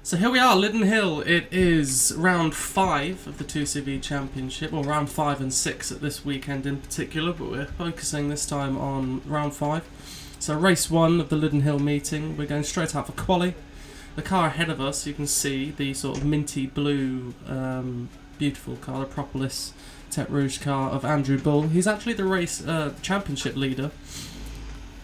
So here we are, Lydden Hill. It is round 5 of the 2CV Championship, or round 5 and 6 at this weekend in particular, but we're focusing this time on round 5. So race 1 of the Lydden Hill meeting, we're going straight out for quali. The car ahead of us, you can see the sort of minty blue, beautiful car, the Propolis Tech Rouge car of Andrew Bull. He's actually the race championship leader,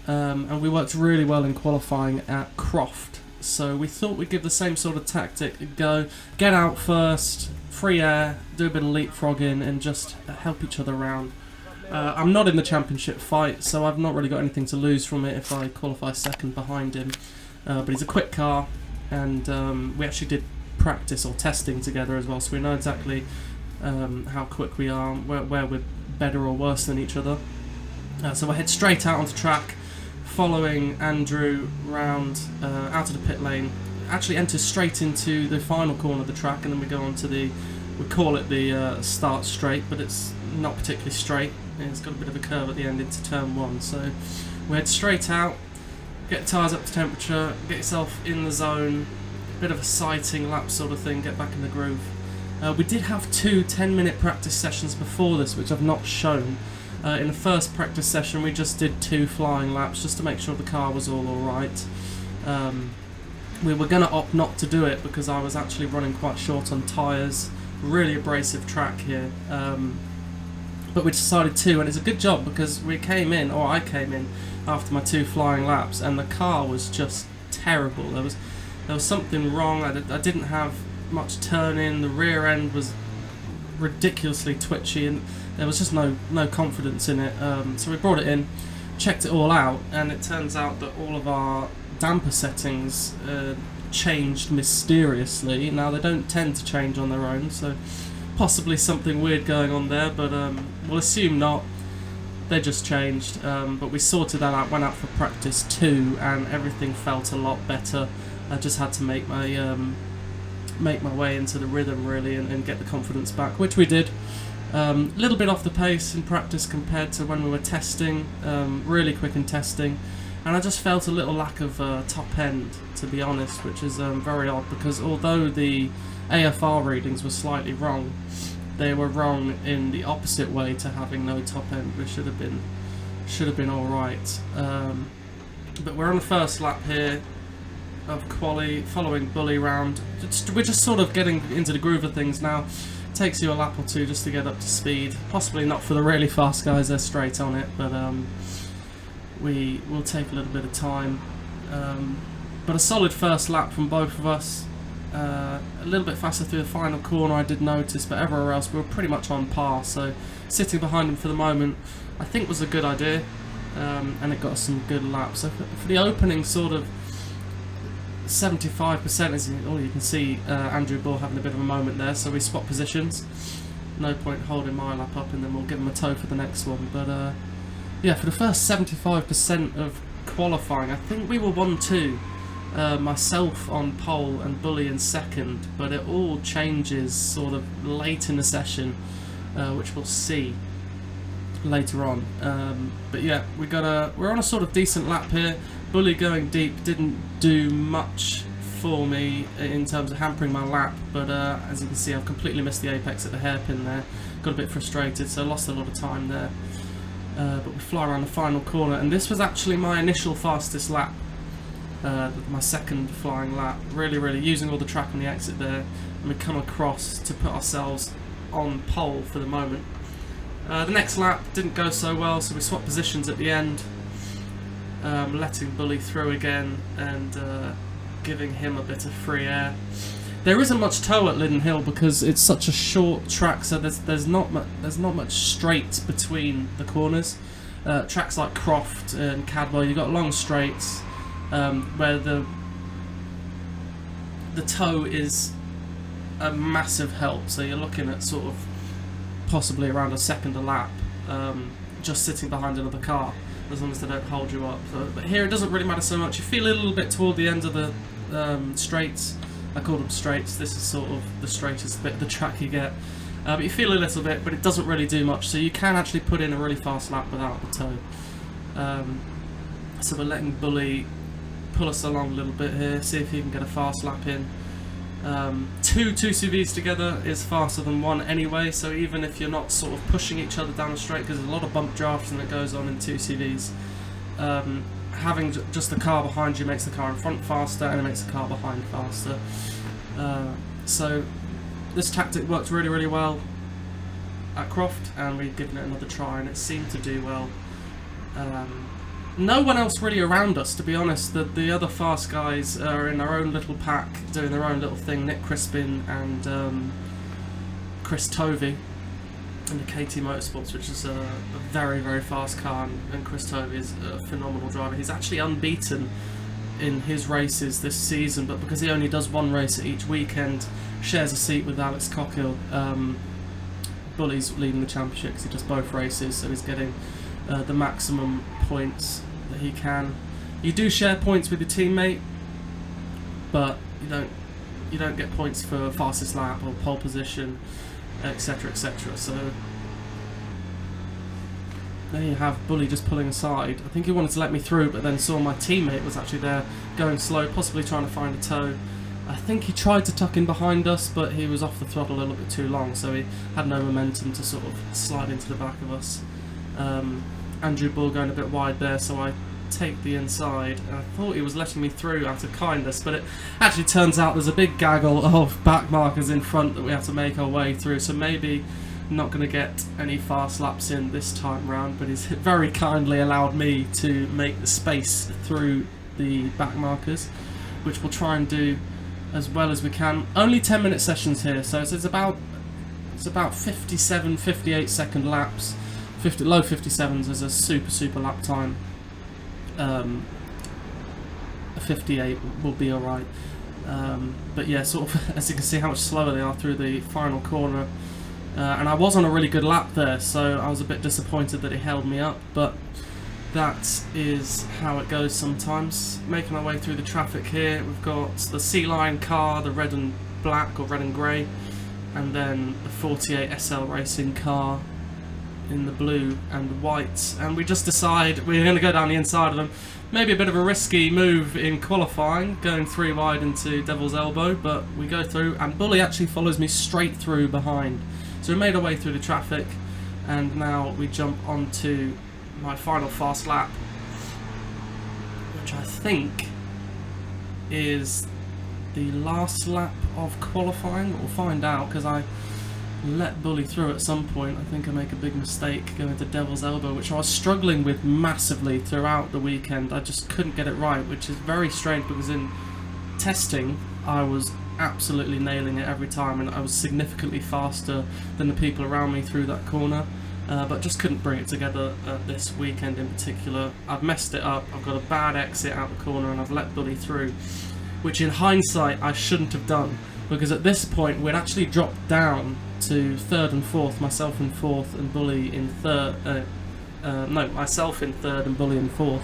and we worked really well in qualifying at Croft. So we thought we'd give the same sort of tactic a go. Get out first, free air, do a bit of leapfrogging and just help each other around. I'm not in the championship fight, so I've not really got anything to lose from it if I qualify second behind him. But he's a quick car, and we actually did practice or testing together as well, so we know exactly how quick we are, where we're better or worse than each other. So we'll head straight out onto track, following Andrew round out of the pit lane, actually enter straight into the final corner of the track, and then we go on to we call it the start straight, but it's not particularly straight. It's got a bit of a curve at the end into turn 1. So we head straight out, get the tyres up to temperature, get yourself in the zone, a bit of a sighting lap sort of thing, get back in the groove. We did have 2 10-minute practice sessions before this, which I've not shown. In the first practice session we just did 2 flying laps just to make sure the car was all alright. We were going to opt not to do it because I was actually running quite short on tyres, really abrasive track here, but we decided to, and it's a good job because I came in after my 2 flying laps and the car was just terrible. There was something wrong. I didn't have much turn in, the rear end was ridiculously twitchy and there was just no confidence in it, so we brought it in, checked it all out, and it turns out that all of our damper settings changed mysteriously. Now they don't tend to change on their own, so possibly something weird going on there, but we'll assume not. They just changed, but we sorted that out, went out for practice 2 and everything felt a lot better. I just had to make my way into the rhythm really and get the confidence back, which we did. A little bit off the pace in practice compared to when we were testing, really quick in testing, and I just felt a little lack of top end, to be honest, which is very odd because although the AFR readings were slightly wrong, they were wrong in the opposite way to having no top end, which should have been alright. But we're on the first lap here of quali, following Bully round. We're just sort of getting into the groove of things now. Takes you a lap or 2 just to get up to speed. Possibly not for the really fast guys, they're straight on it, but we will take a little bit of time. But a solid first lap from both of us. A little bit faster through the final corner I did notice, but everywhere else we were pretty much on par, so sitting behind him for the moment I think was a good idea, and it got us some good laps. So for the opening sort of 75%, as you can see, Andrew Bull having a bit of a moment there, so we swap positions. No point holding my lap up, and then we'll give him a tow for the next one. But yeah, for the first 75% of qualifying, I think we were 1-2. Myself on pole and Bully in second, but it all changes sort of late in the session, which we'll see later on. But yeah, we're on a sort of decent lap here. Bully going deep didn't do much for me in terms of hampering my lap, but as you can see I've completely missed the apex at the hairpin there. Got a bit frustrated, so lost a lot of time there. But we fly around the final corner, and this was actually my initial fastest lap, my second flying lap, really using all the track on the exit there, and we come across to put ourselves on pole for the moment. The next lap didn't go so well, so we swapped positions at the end. Letting Bully through again and giving him a bit of free air. There isn't much tow at Lydden Hill because it's such a short track, so there's not much straight between the corners. Tracks like Croft and Cadwell, you've got long straights where the tow is a massive help. So you're looking at sort of possibly around a second a lap, just sitting behind another car, as long as they don't hold you up. So, but here it doesn't really matter so much. You feel a little bit toward the end of the straights. I call them straights. This is sort of the straightest bit of the track you get. But you feel a little bit, but it doesn't really do much. So you can actually put in a really fast lap without the tow. So we're letting Bully pull us along a little bit here, see if he can get a fast lap in. Two 2CVs together is faster than one anyway, so even if you're not sort of pushing each other down the straight, because there's a lot of bump drafting that goes on in 2CVs, having just the car behind you makes the car in front faster, and it makes the car behind faster. So this tactic worked really, really well at Croft, and we've given it another try, and it seemed to do well. No one else really around us, to be honest. The other fast guys are in their own little pack, doing their own little thing. Nick Crispin and Chris Tovey in the KT Motorsports, which is a very, very fast car, and Chris Tovey is a phenomenal driver. He's actually unbeaten in his races this season, but because he only does one race at each weekend, shares a seat with Alex Cockhill. Bully's leading the championship because he does both races, so he's getting the maximum points that he can. You do share points with your teammate, but you don't get points for fastest lap or pole position, etc., etc. So there you have Bully just pulling aside. I think he wanted to let me through, but then saw my teammate was actually there going slow, possibly trying to find a tow. I think he tried to tuck in behind us, but he was off the throttle a little bit too long, so he had no momentum to sort of slide into the back of us. Andrew Bull going a bit wide there, so I take the inside, and I thought he was letting me through out of kindness, but it actually turns out there's a big gaggle of back markers in front that we have to make our way through, so maybe not going to get any fast laps in this time round, but he's very kindly allowed me to make the space through the back markers, which we'll try and do as well as we can. Only 10-minute sessions here, so it's about 57, 58 second laps. Low 57s is a super lap time. 58 will be alright. But yeah, sort of as you can see how much slower they are through the final corner. And I was on a really good lap there, so I was a bit disappointed that he held me up, but that is how it goes sometimes. Making our way through the traffic here, we've got the Sea Lion car, the red and black or red and grey, and then the 48 SL Racing car in the blue and white, and we just decide we're going to go down the inside of them. Maybe a bit of a risky move in qualifying, going 3 wide into Devil's Elbow, but we go through, and Bully actually follows me straight through behind. So we made our way through the traffic, and now we jump onto my final fast lap, which I think is the last lap of qualifying. We'll find out, because I let Bully through at some point. I think I make a big mistake going to Devil's Elbow, which I was struggling with massively throughout the weekend. I just couldn't get it right, which is very strange, because in testing I was absolutely nailing it every time, and I was significantly faster than the people around me through that corner, but just couldn't bring it together this weekend in particular. I've messed it up. I've got a bad exit out the corner, and I've let Bully through, which in hindsight I shouldn't have done, because at this point we'd actually dropped down to 3rd and 4th, myself in 4th and Bully in 3rd, no, myself in 3rd and Bully in 4th,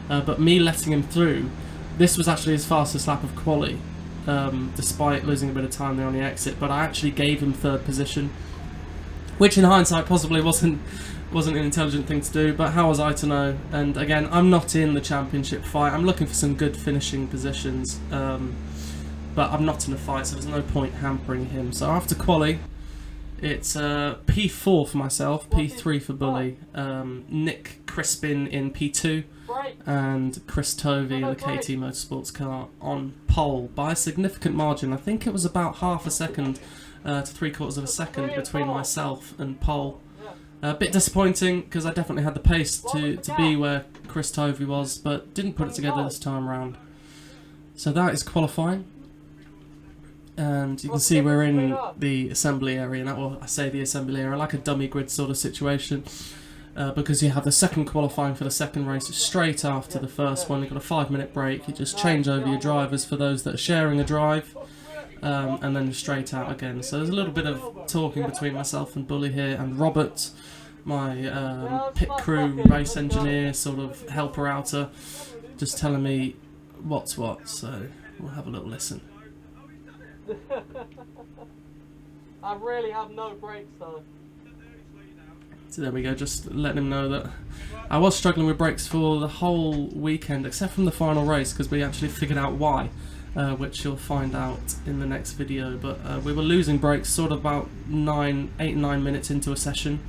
but me letting him through, this was actually his fastest lap of quali, despite losing a bit of time there on the exit, but I actually gave him 3rd position, which in hindsight possibly wasn't an intelligent thing to do, but how was I to know? And again, I'm not in the championship fight. I'm looking for some good finishing positions, but I'm not in a fight, so there's no point hampering him. So after quali, it's P4 for myself, P3 for Bully, Nick Crispin in P2, and Chris Tovey in the KT Motorsports car on pole by a significant margin. I think it was about half a second to 3/4 of a second between myself and pole. A bit disappointing, because I definitely had the pace to be where Chris Tovey was, but didn't put it together this time around. So that is qualifying. And you can see we're in the assembly area now, or I say the assembly area, like a dummy grid sort of situation, because you have the second qualifying for the second race straight after the first one. You've got a 5-minute break, you just change over your drivers for those that are sharing a drive, and then straight out again. So there's a little bit of talking between myself and Bully here, and Robert, my pit crew race engineer, sort of helper-outer, just telling me what's what, so we'll have a little listen. I really have no brakes though. So there we go, just letting him know that I was struggling with brakes for the whole weekend, except from the final race, because we actually figured out why. which you'll find out in the next video. But we were losing brakes sort of about 8 9 minutes into a session.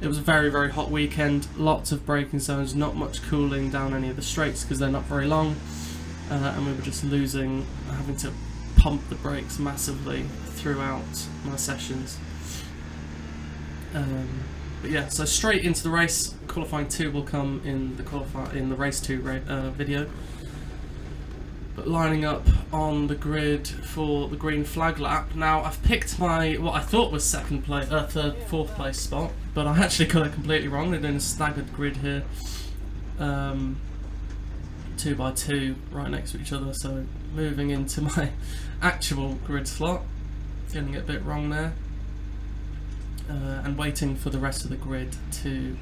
It was a very, very hot weekend, lots of braking zones, not much cooling down any of the straights because they're not very long, and we were just losing, having to pump the brakes massively throughout my sessions. But yeah, so straight into the race. Qualifying 2 will come in the race 2 video. But lining up on the grid for the green flag lap. Now I've picked my what I thought was fourth place spot, but I actually got it completely wrong. They're doing a staggered grid here, 2 by 2 right next to each other. So moving into my actual grid slot, getting it a bit wrong there, and waiting for the rest of the grid to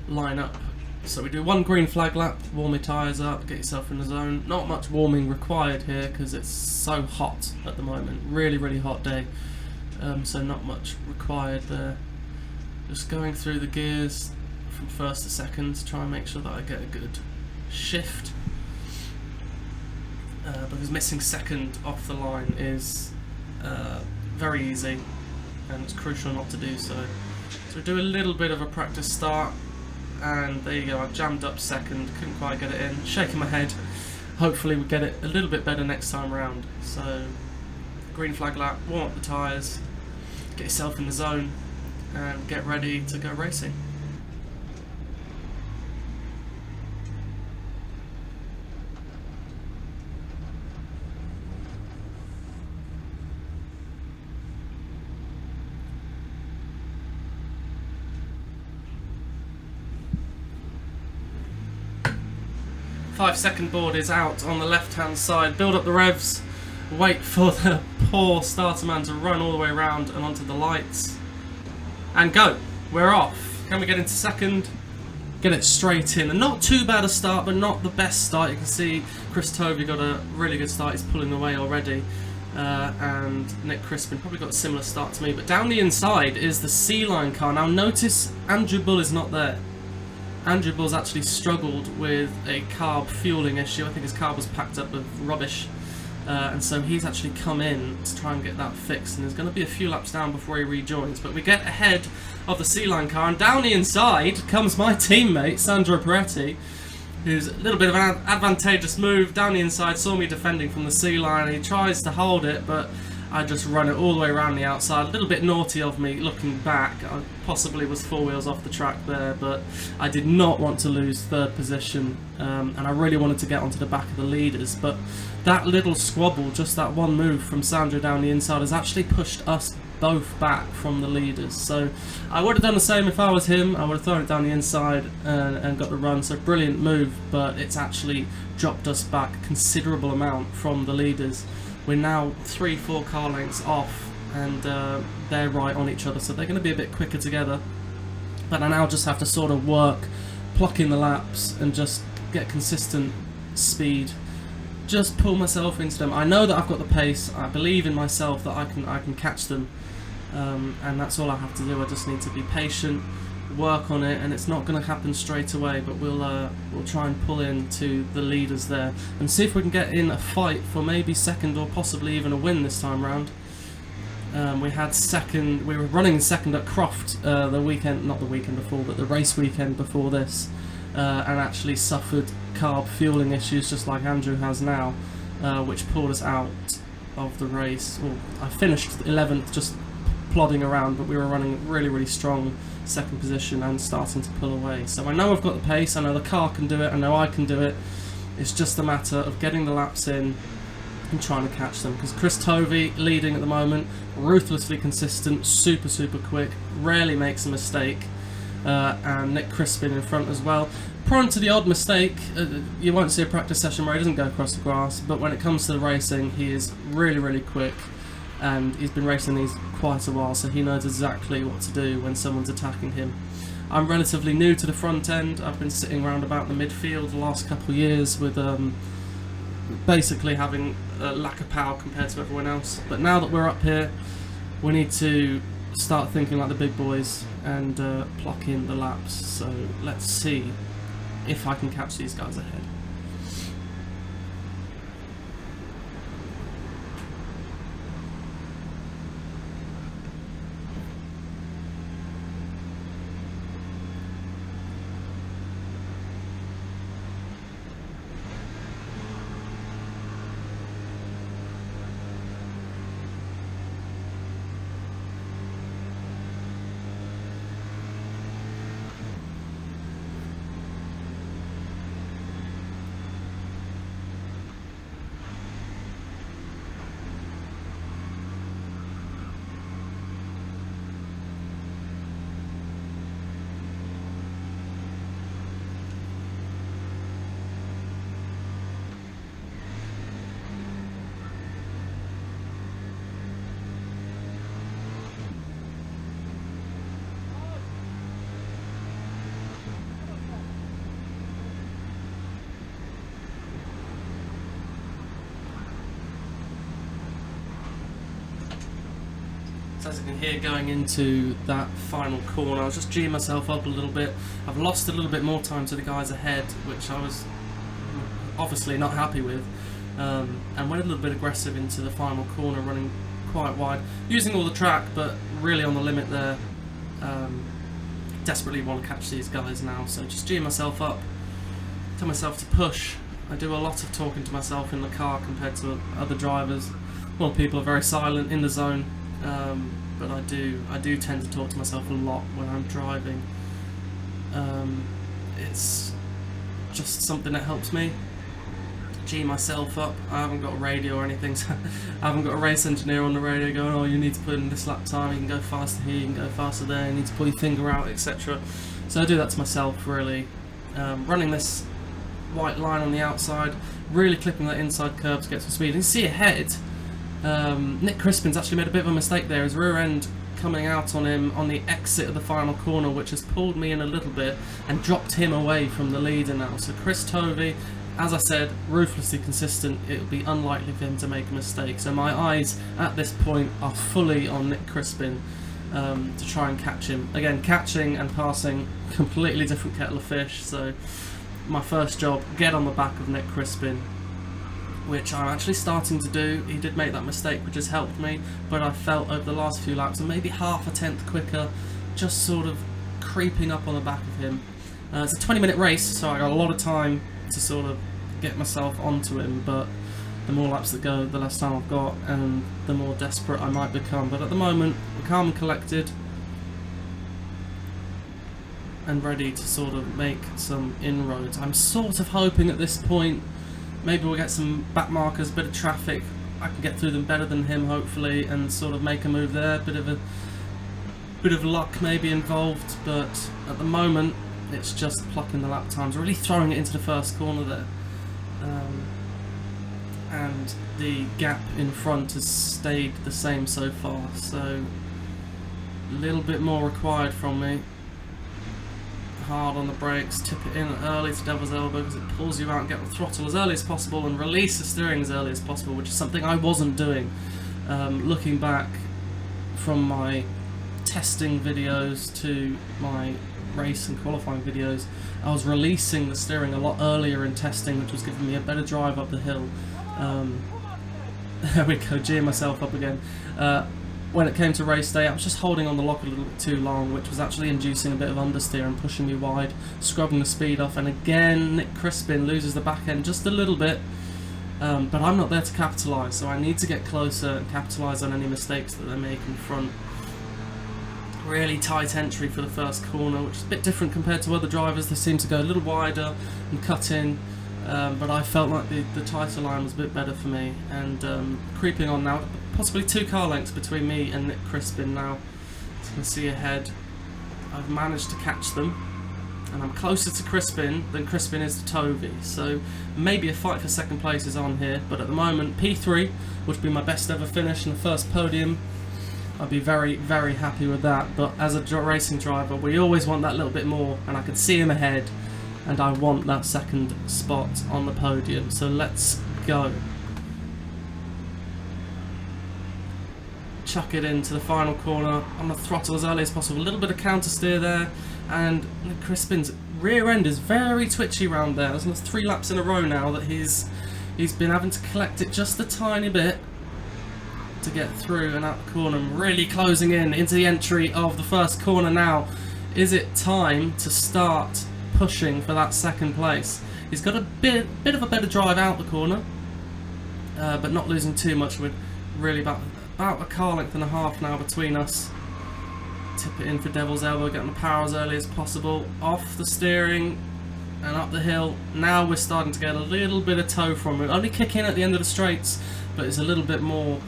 line up. So we do 1 green flag lap, warm your tyres up, get yourself in the zone. Not much warming required here because it's so hot at the moment. Really, really hot day. So not much required there. Just going through the gears from first to second to try and make sure that I get a good shift. Because missing second off the line is very easy, and it's crucial not to do so. So we do a little bit of a practice start. And there you go, I jammed up second, couldn't quite get it in, shaking my head. Hopefully we get it a little bit better next time around. So, green flag lap, warm up the tyres, get yourself in the zone, and get ready to go racing. Five-second board is out on the left-hand side. Build up the revs. Wait for the poor starter man to run all the way around and onto the lights. And go. We're off. Can we get into second? Get it straight in. And not too bad a start, but not the best start. You can see Chris Tovey got a really good start. He's pulling away already. And Nick Crispin probably got a similar start to me. But down the inside is the C-Line car. Now notice Andrew Bull is not there. Andrew Bull's actually struggled with a carb fueling issue. I think his carb was packed up with rubbish, and so he's actually come in to try and get that fixed, and there's going to be a few laps down before he rejoins. But we get ahead of the C-Line car, and down the inside comes my teammate Sandro Peretti, who's a little bit of an advantageous move. Down the inside, saw me defending from the C-Line, and he tries to hold it, but I just run it all the way around the outside. A little bit naughty of me looking back. I possibly was 4 wheels off the track there, but I did not want to lose third position, and I really wanted to get onto the back of the leaders. But that little squabble, just that one move from Sandro down the inside, has actually pushed us both back from the leaders. So I would have done the same if I was him. I would have thrown it down the inside and got the run. So brilliant move, but it's actually dropped us back a considerable amount from the leaders. We're now 3-4 car lengths off, and they're right on each other, so they're going to be a bit quicker together. But I now just have to sort of work, pluck in the laps, and just get consistent speed. Just pull myself into them. I know that I've got the pace. I believe in myself that I can catch them, and that's all I have to do. I just need to be patient, work on it, and it's not going to happen straight away, but we'll try and pull into the leaders there and see if we can get in a fight for maybe second or possibly even a win this time round. We were running second at Croft the weekend, not the weekend before, but the race weekend before this, and actually suffered carb fueling issues just like Andrew has now, which pulled us out of the race. Well, I finished 11th just plodding around, but we were running really, really strong second position and starting to pull away. So I know I've got the pace, I know the car can do it, I know I can do it. It's just a matter of getting the laps in and trying to catch them, because Chris Tovey leading at the moment, ruthlessly consistent, super quick, rarely makes a mistake, and Nick Crispin in front as well. Prone to the odd mistake. You won't see a practice session where he doesn't go across the grass, but when it comes to the racing, he is really quick, and he's been racing these quite a while, so he knows exactly what to do when someone's attacking him. I'm relatively new to the front end. I've been sitting around about the midfield the last couple of years with basically having a lack of power compared to everyone else. But now that we're up here, we need to start thinking like the big boys and pluck in the laps. So let's see if I can catch these guys ahead. So as you can hear, going into that final corner, I was just G'ing myself up a little bit. I've lost a little bit more time to the guys ahead, which I was obviously not happy with, and went a little bit aggressive into the final corner, running quite wide, using all the track, but really on the limit there. Desperately want to catch these guys now, so just G'ing myself up, tell myself to push. I do a lot of talking to myself in the car compared to other drivers. Well, people are very silent in the zone, but I do tend to talk to myself a lot when I'm driving. It's just something that helps me G myself up. I haven't got a radio or anything, so I haven't got a race engineer on the radio going, oh, you need to put in this lap time, you can go faster here, you can go faster there, you need to pull your finger out, etc. So I do that to myself, really. Running this white line on the outside, really clipping that inside curve to get some speed. And you see ahead, Nick Crispin's actually made a bit of a mistake there. His rear end coming out on him on the exit of the final corner, which has pulled me in a little bit and dropped him away from the leader now. So Chris Tovey, as I said, ruthlessly consistent. It would be unlikely for him to make a mistake. So my eyes at this point are fully on Nick Crispin to try and catch him. Again, catching and passing, completely different kettle of fish. So my first job, get on the back of Nick Crispin, which I'm actually starting to do. He did make that mistake, which has helped me, but I felt over the last few laps, and maybe half a tenth quicker, just sort of creeping up on the back of him. It's a 20-minute race, so I got a lot of time to sort of get myself onto him, but the more laps that go, the less time I've got, and the more desperate I might become. But at the moment, I'm calm and collected, and ready to sort of make some inroads. I'm sort of hoping at this point, maybe we'll get some back markers, bit of traffic, I can get through them better than him hopefully, and sort of make a move there. Bit of luck maybe involved, but at the moment it's just plucking the lap times, really throwing it into the first corner there. And the gap in front has stayed the same so far, so a little bit more required from me. Hard on the brakes, tip it in early to devil's elbow because it pulls you out, and get the throttle as early as possible and release the steering as early as possible, which is something I wasn't doing. Looking back from my testing videos to my race and qualifying videos, I was releasing the steering a lot earlier in testing, which was giving me a better drive up the hill. There we go, gearing myself up again. When it came to race day, I was just holding on the lock a little bit too long, which was actually inducing a bit of understeer and pushing me wide, scrubbing the speed off, and again Nick Crispin loses the back end just a little bit, but I'm not there to capitalise, so I need to get closer and capitalise on any mistakes that they make in front. Really tight entry for the first corner, which is a bit different compared to other drivers. They seem to go a little wider and cut in, but I felt like the tighter line was a bit better for me, and creeping on now, possibly 2 car lengths between me and Nick Crispin now. As you can see ahead, I've managed to catch them, and I'm closer to Crispin than Crispin is to Tovey, so maybe a fight for second place is on here, but at the moment P3 would be my best ever finish in the first podium. I'd be very, very happy with that, but as a racing driver we always want that little bit more, and I can see him ahead and I want that second spot on the podium, so let's go. Chuck it into the final corner on the throttle as early as possible, a little bit of counter steer there, and Crispin's rear end is very twitchy around there. There's 3 laps in a row now that he's been having to collect it just a tiny bit to get through and out the corner. I'm really closing in into the entry of the first corner now. Is it time to start pushing for that second place? He's got a bit of a better drive out the corner, but not losing too much. We're really about a car length and a half now between us. Tip it in for devil's elbow, getting the power as early as possible, off the steering and up the hill. Now we're starting to get a little bit of toe from it. Only kick in at the end of the straights, but it's a little bit more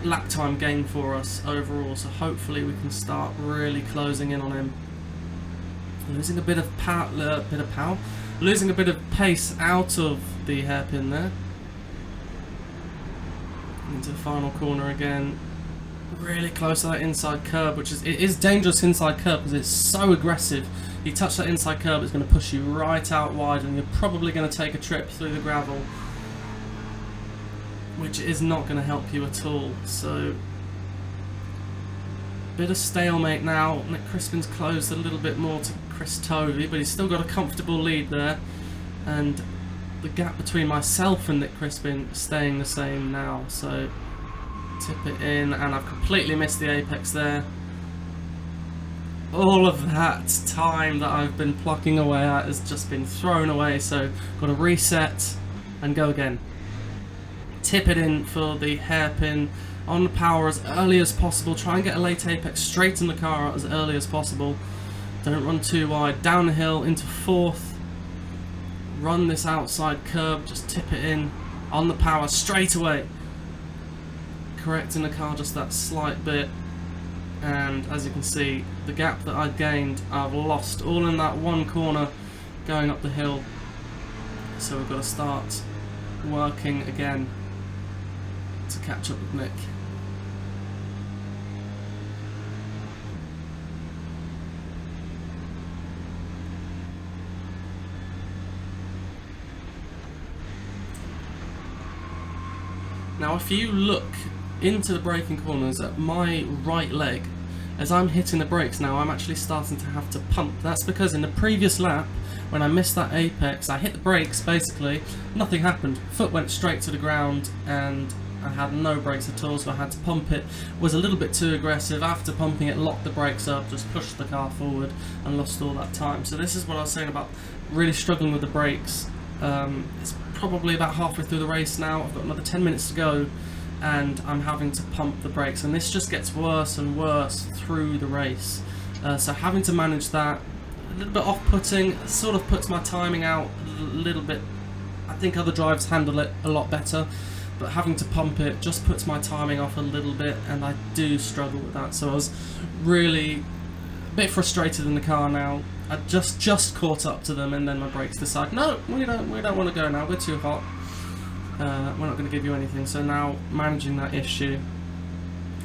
lap time gain for us overall, so hopefully we can start really closing in on him. Losing a bit of power, losing a bit of pace out of the hairpin there. Into the final corner again, really close to that inside curb, which is dangerous inside curb because it's so aggressive. You touch that inside curb, it's going to push you right out wide, and you're probably going to take a trip through the gravel, which is not going to help you at all. So Bit of stalemate now. Nick Crispin's closed a little bit more to Chris Tovey, but he's still got a comfortable lead there. And the gap between myself and Nick Crispin is staying the same now. So tip it in, and I've completely missed the apex there. All of that time that I've been plucking away at has just been thrown away, so got to reset and go again. Tip it in for the hairpin on the power as early as possible. Try and get a late apex straight in the car as early as possible. Don't run too wide. Down the hill into 4th. Run this outside curb, just tip it in on the power straight away. Correcting the car just that slight bit. And as you can see, the gap that I gained, I've lost all in that one corner going up the hill. So we've got to start working again to catch up with Nick. Now if you look into the braking corners at my right leg, as I'm hitting the brakes now, I'm actually starting to have to pump. That's because in the previous lap, when I missed that apex, I hit the brakes basically, nothing happened. Foot went straight to the ground and I had no brakes at all, so I had to pump it. Was a little bit too aggressive. After pumping it, locked the brakes up, just pushed the car forward and lost all that time. So this is what I was saying about really struggling with the brakes. It's probably about halfway through the race now. I've got another 10 minutes to go and I'm having to pump the brakes, and this just gets worse and worse through the race. So having to manage that, a little bit off-putting, sort of puts my timing out a little bit. I think other drivers handle it a lot better, but having to pump it just puts my timing off a little bit, and I do struggle with that. So I was really a bit frustrated in the car now. I just caught up to them, and then my brakes decide, no, we don't want to go now, we're too hot. We're not going to give you anything. So now managing that issue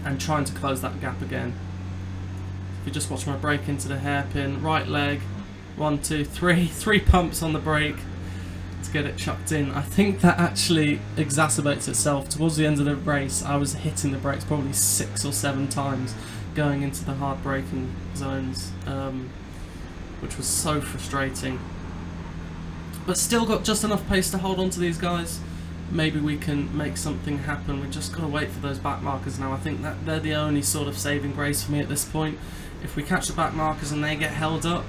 and trying to close that gap again. If you just watch my brake into the hairpin, right leg, 1, 2, 3, 3 pumps on the brake to get it chucked in. I think that actually exacerbates itself. Towards the end of the race, I was hitting the brakes probably 6 or 7 times going into the hard braking zones, which was so frustrating. But still got just enough pace to hold on to these guys. Maybe we can make something happen. We've just got to wait for those back markers now. I think that they're the only sort of saving grace for me at this point. If we catch the back markers and they get held up,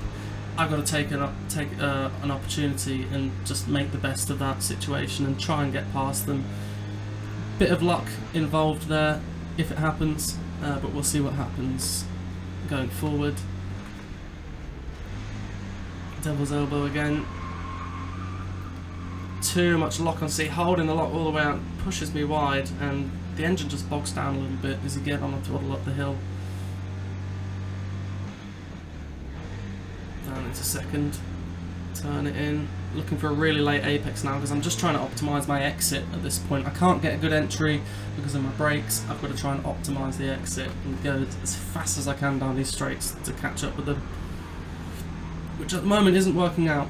I've got to take an opportunity and just make the best of that situation and try and get past them. Bit of luck involved there if it happens, but we'll see what happens going forward. Devil's elbow again. Too much lock on seat, holding the lock all the way out pushes me wide, and the engine just bogs down a little bit as you get on the throttle up the hill. Down into 2nd, turn it in, looking for a really late apex now because I'm just trying to optimise my exit at this point. I can't get a good entry because of my brakes. I've got to try and optimise the exit and go as fast as I can down these straights to catch up with them, which at the moment isn't working out.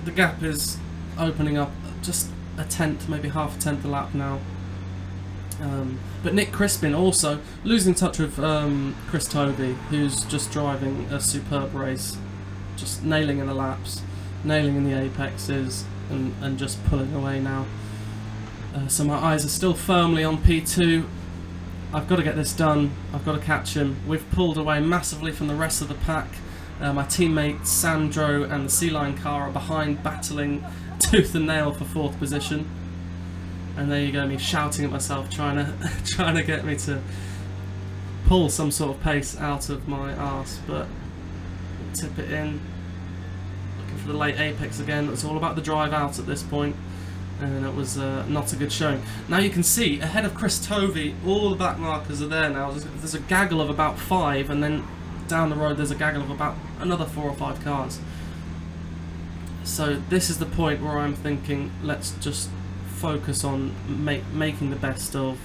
The gap is opening up just a tenth, maybe half a tenth a lap now. But Nick Crispin also losing touch with Chris Tovey, who's just driving a superb race, just nailing in the laps, nailing in the apexes, and just pulling away now. So my eyes are still firmly on P2. I've got to get this done. I've got to catch him. We've pulled away massively from the rest of the pack. My teammates Sandro and the Sea Lion car are behind, battling tooth and nail for 4th position. And there you go, me shouting at myself, trying to get me to pull some sort of pace out of my arse, but tip it in. Looking for the late apex again. It's all about the drive out at this point, and it was not a good showing. Now you can see ahead of Chris Tovey, all the back markers are there now. There's a gaggle of about 5, and then down the road there's a gaggle of about another 4 or 5 cars. So this is the point where I'm thinking, let's just focus on making the best of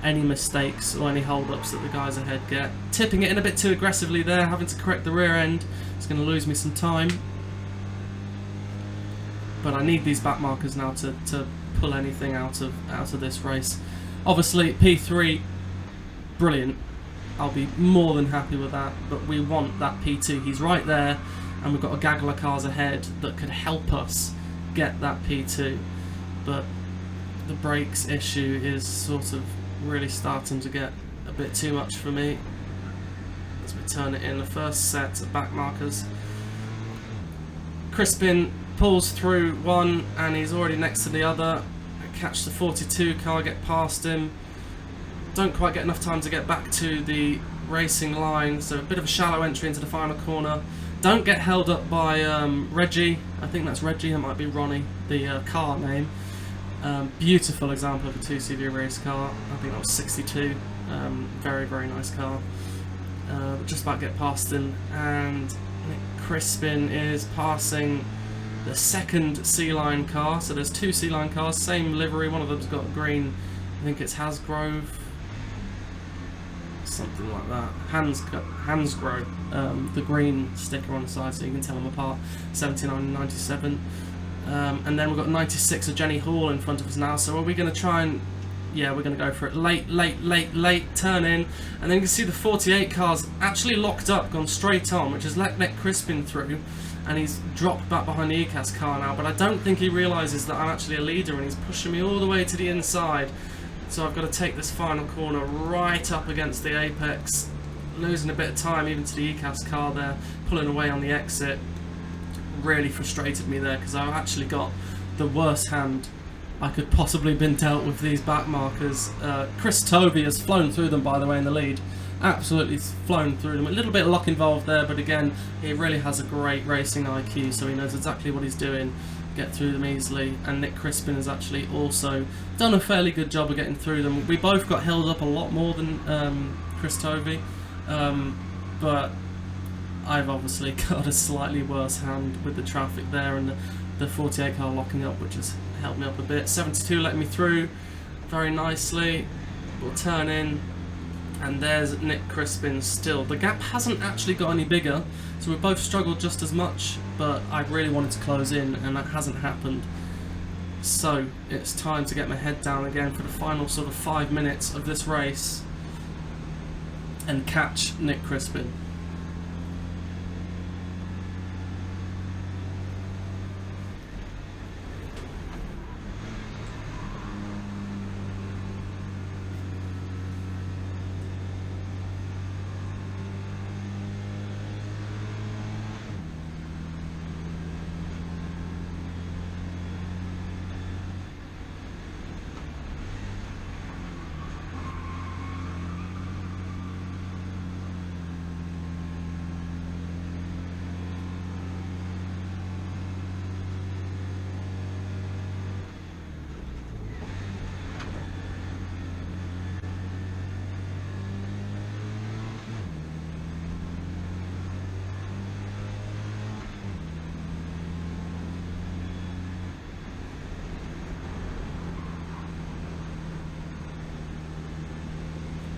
any mistakes or any hold-ups that the guys ahead get. Tipping it in a bit too aggressively there, having to correct the rear end. It's going to lose me some time. But I need these back markers now to pull anything out of this race. Obviously P3, brilliant. I'll be more than happy with that. But we want that P2. He's right there, and we've got a gaggle of cars ahead that could help us get that P2. But the brakes issue is sort of really starting to get a bit too much for me. As we turn it in, the first set of back markers. Crispin pulls through one, and he's already next to the other. I catch the 42 car, get past him. Don't quite get enough time to get back to the racing line, so a bit of a shallow entry into the final corner. Don't get held up by Reggie. I think that's Reggie, that might be Ronnie, the car name. Beautiful example of a 2CV race car. I think that was 62. Very, very nice car. Just about get past him, and Nick Crispin is passing the second C-Line car. So there's two C-Line cars, same livery. One of them's got green, I think it's Hasgrove, something like that. Hansgrove, the green sticker on the side, so you can tell them apart. 79 and 97. And then we've got 96 of Jenny Hall in front of us now. So are we going to try and... yeah, we're going to go for it. Late, turn in. And then you can see the 48 car's actually locked up, gone straight on, which has let Nick Crispin through. And he's dropped back behind the ECAS car now. But I don't think he realises that I'm actually a leader, and he's pushing me all the way to the inside. So I've got to take this final corner right up against the apex. Losing a bit of time even to the ECAS car there. Pulling away on the exit. Really frustrated me there, because I've actually got the worst hand I could possibly been dealt with these back markers. Chris Tovey has flown through them, by the way, in the lead. Absolutely flown through them. A little bit of luck involved there, but again, he really has a great racing IQ, so he knows exactly what he's doing. Get through them easily, and Nick Crispin has actually also done a fairly good job of getting through them. We both got held up a lot more than Chris Tovey, but I've obviously got a slightly worse hand with the traffic there, and the 48 car locking up, which has helped me up a bit. 72 letting me through very nicely. We'll turn in, and there's Nick Crispin still. The gap hasn't actually got any bigger, so we both struggled just as much, but I really wanted to close in, and that hasn't happened. So it's time to get my head down again for the final sort of 5 minutes of this race and catch Nick Crispin.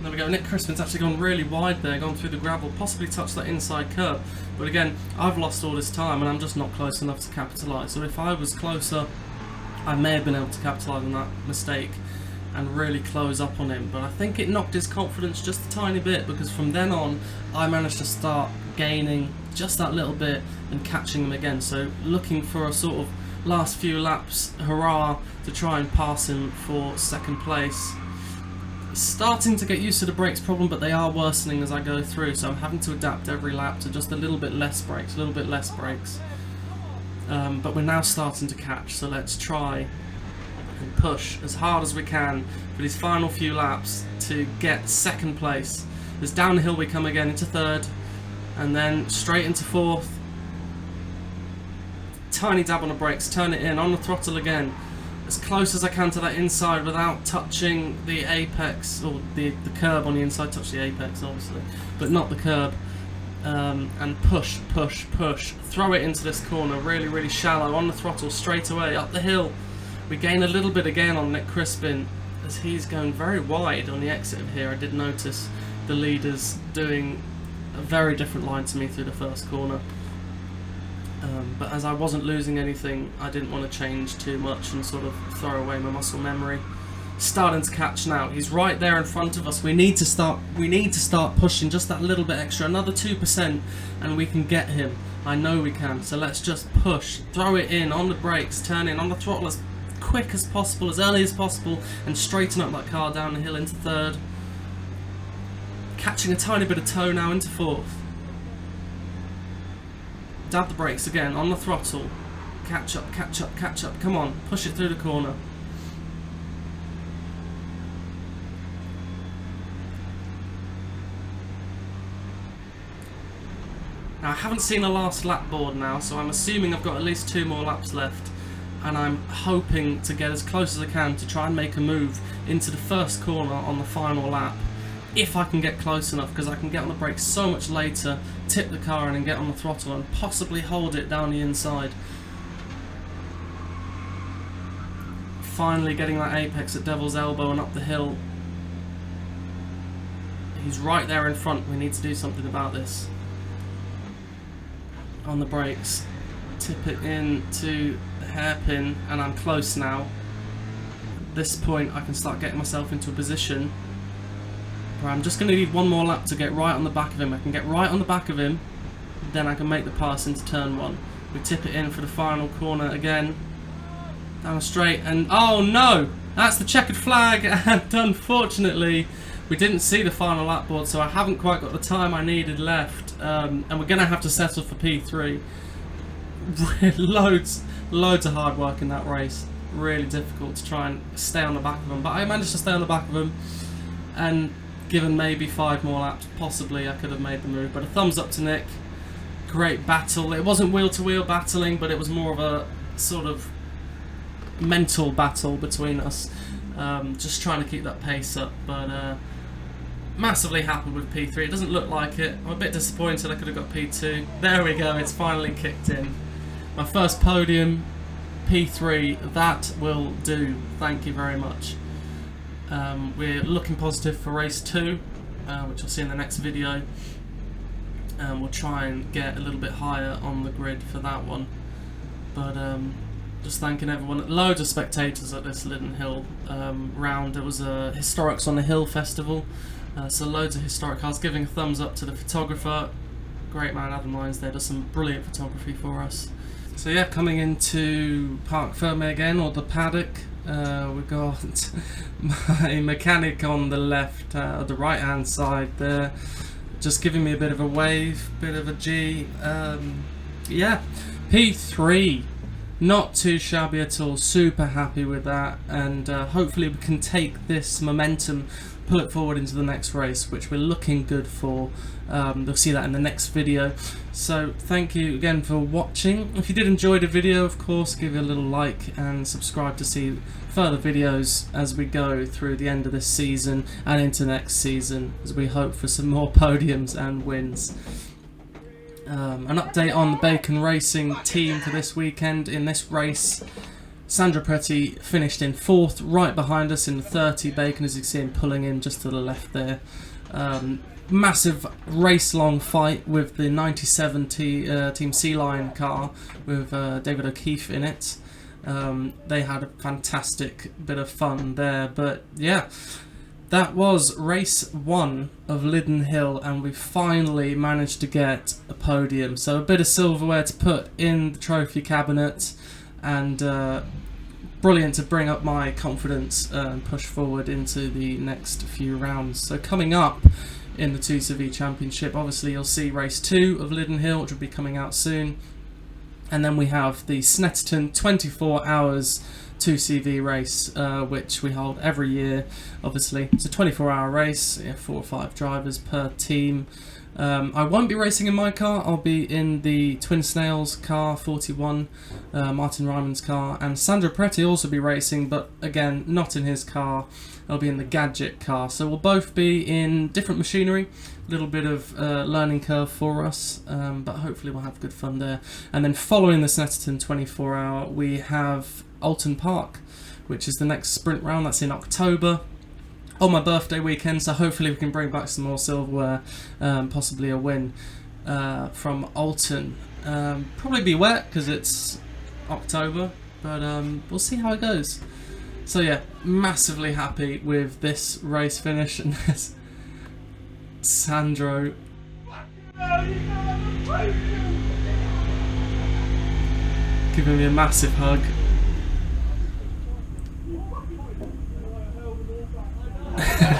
There we go, Nick Crispin's actually gone really wide there, gone through the gravel, possibly touched that inside curb. But again, I've lost all this time and I'm just not close enough to capitalise. So if I was closer, I may have been able to capitalise on that mistake and really close up on him. But I think it knocked his confidence just a tiny bit, because from then on, I managed to start gaining just that little bit and catching him again. So looking for a sort of last few laps hurrah to try and pass him for second place. Starting to get used to the brakes problem, but they are worsening as I go through, so I'm having to adapt every lap to just a little bit less brakes, but we're now starting to catch, so let's try and push as hard as we can for these final few laps to get second place. As down the hill we come again into third, and then straight into fourth. Tiny dab on the brakes, turn it in, on the throttle again. As close as I can to that inside without touching the apex, or the curb on the inside. Touch the apex obviously, but not the curb. And push. Throw it into this corner, really shallow, on the throttle, straight away, up the hill. We gain a little bit again on Nick Crispin, as he's going very wide on the exit of here. I did notice the leaders doing a very different line to me through the first corner. But as I wasn't losing anything, I didn't want to change too much and sort of throw away my muscle memory. starting to catch now. He's right there in front of us. We need to start pushing just that little bit extra, another 2%, and we can get him. I know we can. So let's just push, throw it in on the brakes, turn in on the throttle as quick as possible, as early as possible, and straighten up that car down the hill into third. Catching a tiny bit of toe now into fourth. Dab the brakes again on the throttle. Catch up, catch up, catch up. Come on, push it through the corner. Now, I haven't seen a last lap board now, so I'm assuming I've got at least 2 more laps left, and I'm hoping to get as close as I can to try and make a move into the first corner on the final lap, if I can get close enough, because I can get on the brakes so much later, tip the car in and get on the throttle and possibly hold it down the inside. Finally getting that apex at Devil's Elbow and up the hill. He's right there in front. We need to do something about this. On the brakes, tip it in to the hairpin, and I'm close now. At this point I can start getting myself into a position where I'm just going to need 1 more lap to get right on the back of him. I can get right on the back of him, then I can make the pass into turn 1. We tip it in for the final corner again, down a straight, and oh no! That's the checkered flag, and unfortunately we didn't see the final lap board, so I haven't quite got the time I needed left, and we're going to have to settle for P3. loads of hard work in that race. Really difficult to try and stay on the back of him, but I managed to stay on the back of him, and given maybe 5 more laps, possibly I could have made the move. But a thumbs up to Nick. Great battle. It wasn't wheel-to-wheel battling, but it was more of a sort of mental battle between us, just trying to keep that pace up. But massively happy with P3. It doesn't look like it. I'm a bit disappointed I could have got P2. There we go, it's finally kicked in. My first podium, P3, that will do. Thank you very much. We're looking positive for race 2, which I'll see in the next video. We'll try and get a little bit higher on the grid for that one. But just thanking everyone. Loads of spectators at this Lydden Hill round. There was a Historics on the Hill festival, so loads of historic cars. Giving a thumbs up to the photographer. Great man, Adam Lyons there, does some brilliant photography for us. So yeah, coming into Parc Fermé again, or the paddock. We've got my mechanic on the left, the right hand side there, just giving me a bit of a wave, bit of a G. Yeah, P3, not too shabby at all, super happy with that, and hopefully we can take this momentum, pull it forward into the next race, which we're looking good for. You'll see that in the next video. So thank you again for watching. If you did enjoy the video, of course, give it a little like and subscribe to see further videos as we go through the end of this season and into next season, as we hope for some more podiums and wins. An update on the Bacon Racing team for this weekend. In this race, Sandra Pretty finished in 4th, right behind us in the 30. Bacon, as you can see him pulling in just to the left there. Massive race-long fight with the 97 Team Sea Lion car with David O'Keefe in it. They had a fantastic bit of fun there, but yeah, that was race 1 of Lydden Hill, and we finally managed to get a podium. So a bit of silverware to put in the trophy cabinet, and brilliant to bring up my confidence and push forward into the next few rounds. So coming up in the 2CV Championship, obviously you'll see race 2 of Lydden Hill, which will be coming out soon, and then we have the Snetterton 24 hours 2CV race, which we hold every year. Obviously it's a 24-hour race, 4 or 5 drivers per team. I won't be racing in my car. I'll be in the Twin Snails car 41, Martin Ryman's car, and Sandra Pretty also be racing, but again not in his car. I'll be in the Gadget car, so we'll both be in different machinery. A little bit of learning curve for us, but hopefully we'll have good fun there. And then following the Snetterton 24-hour, we have Alton Park, which is the next sprint round. That's in October, on my birthday weekend, so hopefully we can bring back some more silverware, possibly a win from Alton. Probably be wet because it's October, but we'll see how it goes. So yeah, massively happy with this race finish, and there's Sandro giving me a massive hug.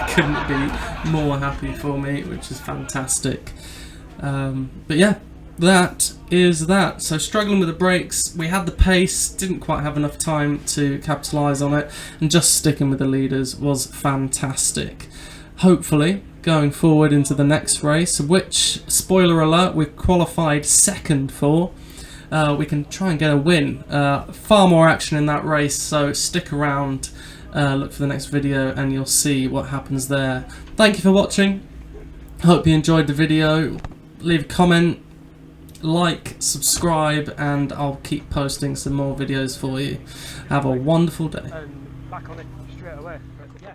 Couldn't be more happy for me, which is fantastic. But yeah, that is that. So struggling with the brakes, we had the pace, didn't quite have enough time to capitalise on it, and just sticking with the leaders was fantastic. Hopefully, going forward into the next race, which, spoiler alert, we've qualified second for, we can try and get a win. Far more action in that race, so stick around, look for the next video and you'll see what happens there. Thank you for watching. Hope you enjoyed the video. Leave a comment, like, subscribe, and I'll keep posting some more videos for you. Have a wonderful day. Back on it straight away. But yeah.